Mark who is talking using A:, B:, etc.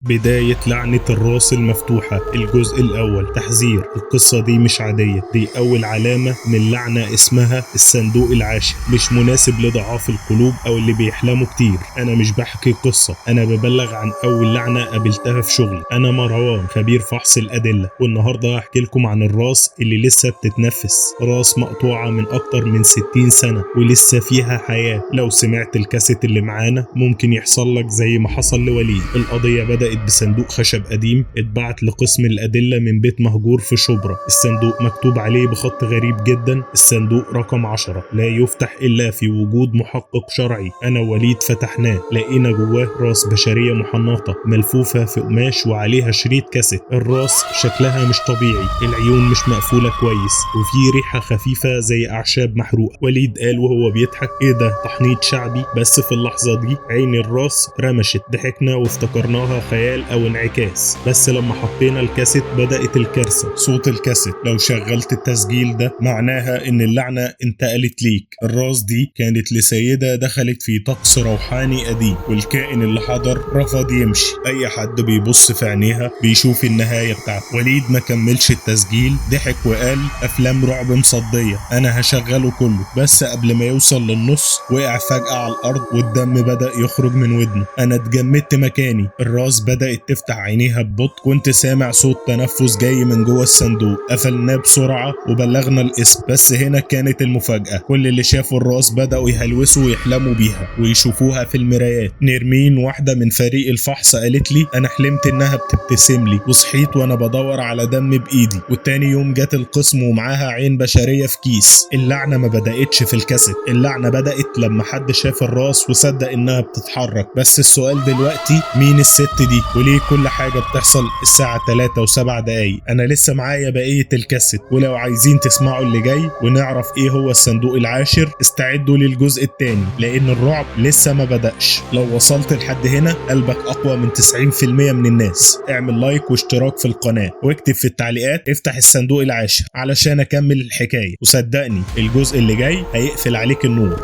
A: بداية لعنة الراس المفتوحة. الجزء الأول. تحذير: القصة دي مش عادية، دي أول علامة من لعنة اسمها الصندوق العاشر. مش مناسب لضعاف القلوب أو اللي بيحلموا كتير. أنا مش بحكي قصة، أنا ببلغ عن أول لعنة قابلتها في شغلي. أنا مروان، خبير فحص الأدلة، والنهاردة هحكي لكم عن الراس اللي لسه بتتنفس. راس مقطوعة من أكتر من 60 سنة ولسه فيها حياة. لو سمعت الكاسيت اللي معانا ممكن يحصل لك زي ما حصل لوليد. القضية بدأت بصندوق خشب قديم اتبعت لقسم الأدلة من بيت مهجور في شبرا. الصندوق مكتوب عليه بخط غريب جدا: الصندوق رقم 10 لا يفتح إلا في وجود محقق شرعي. أنا ووليد فتحناه، لقينا جواه راس بشرية محنطة ملفوفة في قماش وعليها شريط كاسيت. الراس شكلها مش طبيعي، العيون مش مقفولة كويس، وفي ريحة خفيفة زي أعشاب محروقة. وليد قال وهو بيضحك: إيه ده، تحنيط شعبي؟ بس في اللحظة دي عين الراس رمشت. ضحكنا وافتكرناها خيال او انعكاس، بس لما حطينا الكاسيت بدأت الكارثة. صوت الكاسيت لو شغلت التسجيل ده معناها ان اللعنة انتقلت ليك. الراس دي كانت لسيدة دخلت في طقس روحاني قديم، والكائن اللي حضر رفض يمشي. اي حد بيبص في عينيها بيشوف النهاية بتاعته. وليد ما كملش التسجيل، ضحك وقال: افلام رعب مصدية، انا هشغله كله. بس قبل ما يوصل للنص وقع فجأة على الارض والدم بدأ يخرج من ودنه. انا اتجمدت مكاني. الراس بدأت تفتح عينيها ببطء، كنت سامع صوت تنفس جاي من جوه الصندوق. قفلناه بسرعة وبلغنا الاسم. بس هنا كانت المفاجأة: كل اللي شافوا الراس بدأوا يهلوسوا ويحلموا بيها ويشوفوها في المرايات. نرمين، واحدة من فريق الفحص، قالت لي: انا حلمت انها بتبتسم لي، وصحيت وانا بدور على دم بايدي. والتاني يوم جت القسم ومعاها عين بشرية في كيس. اللعنة ما بدأتش في الكاسيت، اللعنة بدأت لما حد شاف الراس وصدق انها بتتحرك. بس السؤال دلوقتي: مين الست دي؟ وليه كل حاجة بتحصل الساعة 3:07؟ أنا لسه معايا بقية الكاسيت، ولو عايزين تسمعوا اللي جاي ونعرف إيه هو الصندوق العاشر استعدوا للجزء التاني، لأن الرعب لسه ما بدأش. لو وصلت لحد هنا قلبك أقوى من 90% من الناس. اعمل لايك واشتراك في القناة، واكتب في التعليقات: افتح الصندوق العاشر، علشان أكمل الحكاية. وصدقني الجزء اللي جاي هيقفل عليك النور.